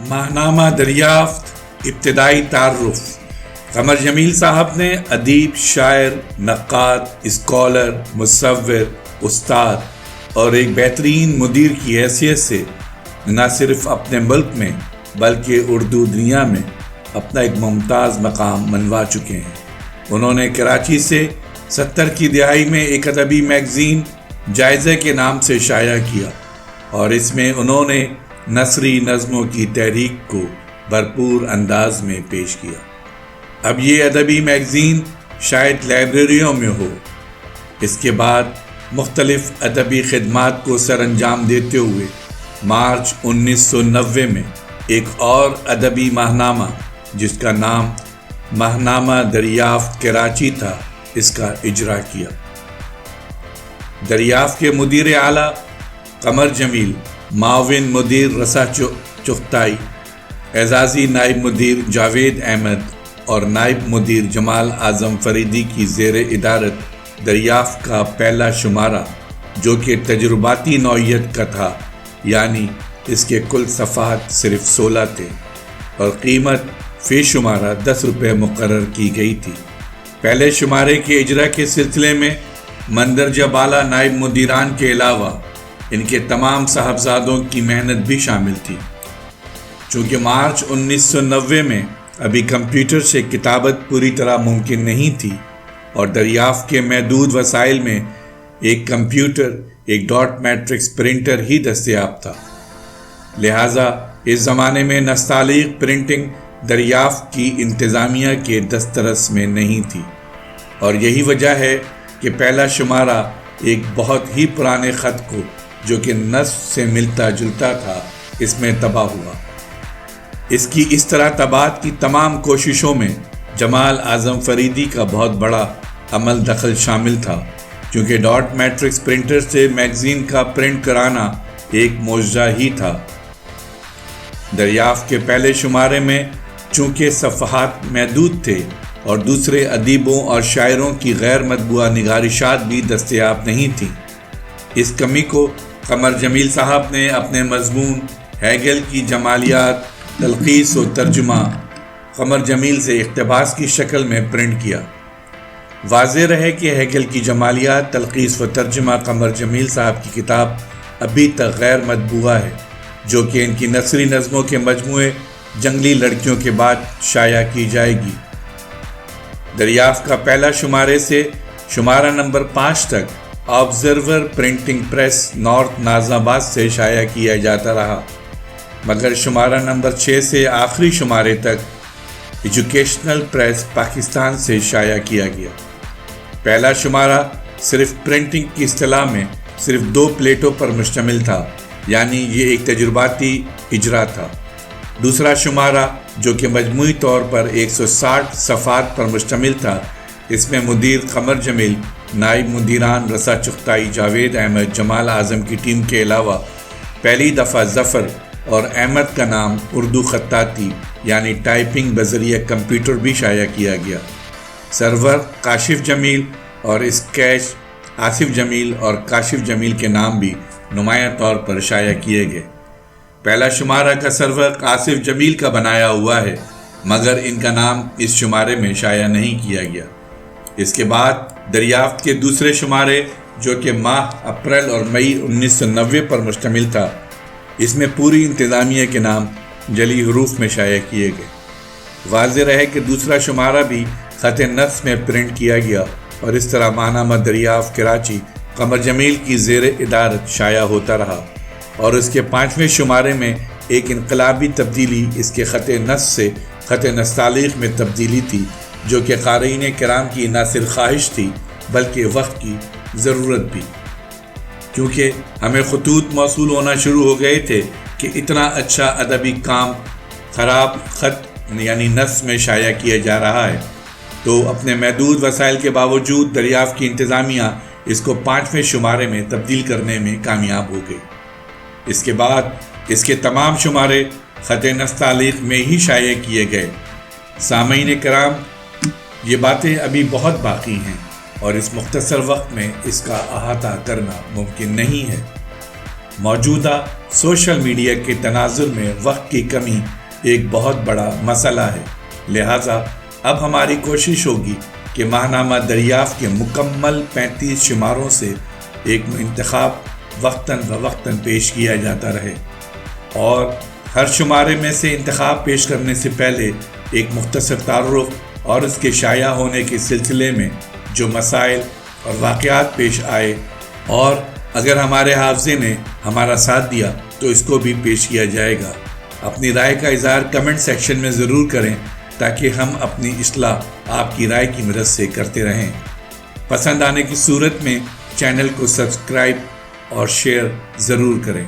ماہنامہ دریافت ابتدائی تعارف۔ قمر جمیل صاحب نے ادیب، شاعر، نقاد، اسکالر، مصور، استاد اور ایک بہترین مدیر کی حیثیت سے نہ صرف اپنے ملک میں بلکہ اردو دنیا میں اپنا ایک ممتاز مقام منوا چکے ہیں۔ انہوں نے کراچی سے 70 کی دہائی میں ایک ادبی میگزین جائزہ کے نام سے شائع کیا اور اس میں انہوں نے نثری نظموں کی تحریک کو بھرپور انداز میں پیش کیا۔ اب یہ ادبی میگزین شاید لائبریریوں میں ہو۔ اس کے بعد مختلف ادبی خدمات کو سر انجام دیتے ہوئے مارچ 1990 میں ایک اور ادبی ماہنامہ جس کا نام ماہنامہ دریافت کراچی تھا، اس کا اجرا کیا۔ دریافت کے مدیر اعلیٰ قمر جمیل، معاون مدیر رسا چغتائی، اعزازی نائب مدیر جاوید احمد اور نائب مدیر جمال اعظم فریدی کی زیر ادارت دریافت کا پہلا شمارہ، جو کہ تجرباتی نوعیت کا تھا، یعنی اس کے کل صفحات صرف 16 تھے اور قیمت فی شمارہ 10 روپے مقرر کی گئی تھی۔ پہلے شمارے کے اجرا کے سلسلے میں مندرجہ بالا نائب مدیران کے علاوہ ان کے تمام صاحبزادوں کی محنت بھی شامل تھی۔ چونکہ مارچ 1990 میں ابھی کمپیوٹر سے کتابت پوری طرح ممکن نہیں تھی اور دریافت کے محدود وسائل میں ایک کمپیوٹر، ایک ڈاٹ میٹرکس پرنٹر ہی دستیاب تھا، لہٰذا اس زمانے میں نستعلیق پرنٹنگ دریافت کی انتظامیہ کے دسترس میں نہیں تھی اور یہی وجہ ہے کہ پہلا شمارہ ایک بہت ہی پرانے خط کو جو کہ نصف سے ملتا جلتا تھا اس میں طبع ہوا۔ اس کی اس طرح طباعت کی تمام کوششوں میں جمال اعظم فریدی کا بہت بڑا عمل دخل شامل تھا، کیونکہ ڈاٹ میٹرکس پرنٹر سے میگزین کا پرنٹ کرانا ایک معجزہ ہی تھا۔ دریافت کے پہلے شمارے میں چونکہ صفحات محدود تھے اور دوسرے ادیبوں اور شاعروں کی غیر مطبوعہ نگارشات بھی دستیاب نہیں تھیں، اس کمی کو قمر جمیل صاحب نے اپنے مضمون ہیگل کی جمالیات، تلخیص و ترجمہ قمر جمیل سے اقتباس کی شکل میں پرنٹ کیا۔ واضح رہے کہ ہیگل کی جمالیات، تلخیص و ترجمہ قمر جمیل صاحب کی کتاب ابھی تک غیر مطبوعہ ہے، جو کہ ان کی نثری نظموں کے مجموعے جنگلی لڑکیوں کے بعد شائع کی جائے گی۔ دریافت کا پہلا شمارے سے شمارہ نمبر 5 تک observer printing press north norms آباد سے شائع کیا جاتا رہا، مگر شمارہ نمبر 6 سے آخری شمارے تک ایجوکیشنل پریس پاکستان سے شائع کیا گیا۔ پہلا شمارہ صرف پرنٹنگ کی اصطلاح میں صرف 2 پلیٹوں پر مشتمل تھا، یعنی یہ ایک تجرباتی اجرا تھا۔ دوسرا شمارہ جو کہ مجموعی طور پر 160 صفحات پر مشتمل تھا، اس میں مدیر قمر جمیل، نائب مدیران رسا چغتائی، جاوید احمد، جمال اعظم کی ٹیم کے علاوہ پہلی دفعہ ظفر اور احمد کا نام اردو خطاطی یعنی ٹائپنگ بذریعہ کمپیوٹر بھی شائع کیا گیا۔ سرور کاشف جمیل اور اسکیچ آصف جمیل اور کاشف جمیل کے نام بھی نمایاں طور پر شائع کیے گئے۔ پہلا شمارہ کا سرور آصف جمیل کا بنایا ہوا ہے، مگر ان کا نام اس شمارے میں شائع نہیں کیا گیا۔ اس کے بعد دریافت کے دوسرے شمارے جو کہ ماہ اپریل اور مئی 1990 پر مشتمل تھا، اس میں پوری انتظامیہ کے نام جلی حروف میں شائع کیے گئے۔ واضح رہے کہ دوسرا شمارہ بھی خط نص میں پرنٹ کیا گیا اور اس طرح ماہنامہ دریافت کراچی قمر جمیل کی زیر ادارت شائع ہوتا رہا اور اس کے 5ویں شمارے میں ایک انقلابی تبدیلی اس کے خط نص سے خط نستعلیق میں تبدیلی تھی، جو کہ قارئین کرام کی نہ صرف خواہش تھی بلکہ وقت کی ضرورت بھی، کیونکہ ہمیں خطوط موصول ہونا شروع ہو گئے تھے کہ اتنا اچھا ادبی کام خراب خط یعنی نص میں شائع کیا جا رہا ہے، تو اپنے محدود وسائل کے باوجود دریافت کی انتظامیہ اس کو 5ویں شمارے میں تبدیل کرنے میں کامیاب ہو گئی۔ اس کے بعد اس کے تمام شمارے خط نستعلیق میں ہی شائع کیے گئے۔ سامعین کرام، یہ باتیں ابھی بہت باقی ہیں اور اس مختصر وقت میں اس کا احاطہ کرنا ممکن نہیں ہے۔ موجودہ سوشل میڈیا کے تناظر میں وقت کی کمی ایک بہت بڑا مسئلہ ہے، لہٰذا اب ہماری کوشش ہوگی کہ ماہنامہ دریافت کے مکمل 35 شماروں سے ایک انتخاب وقتاً فوقتاً پیش کیا جاتا رہے، اور ہر شمارے میں سے انتخاب پیش کرنے سے پہلے ایک مختصر تعارف اور اس کے شائع ہونے کے سلسلے میں جو مسائل اور واقعات پیش آئے اور اگر ہمارے حافظے نے ہمارا ساتھ دیا تو اس کو بھی پیش کیا جائے گا۔ اپنی رائے کا اظہار کمنٹ سیکشن میں ضرور کریں تاکہ ہم اپنی اصلاح آپ کی رائے کی مدد سے کرتے رہیں۔ پسند آنے کی صورت میں چینل کو سبسکرائب اور شیئر ضرور کریں۔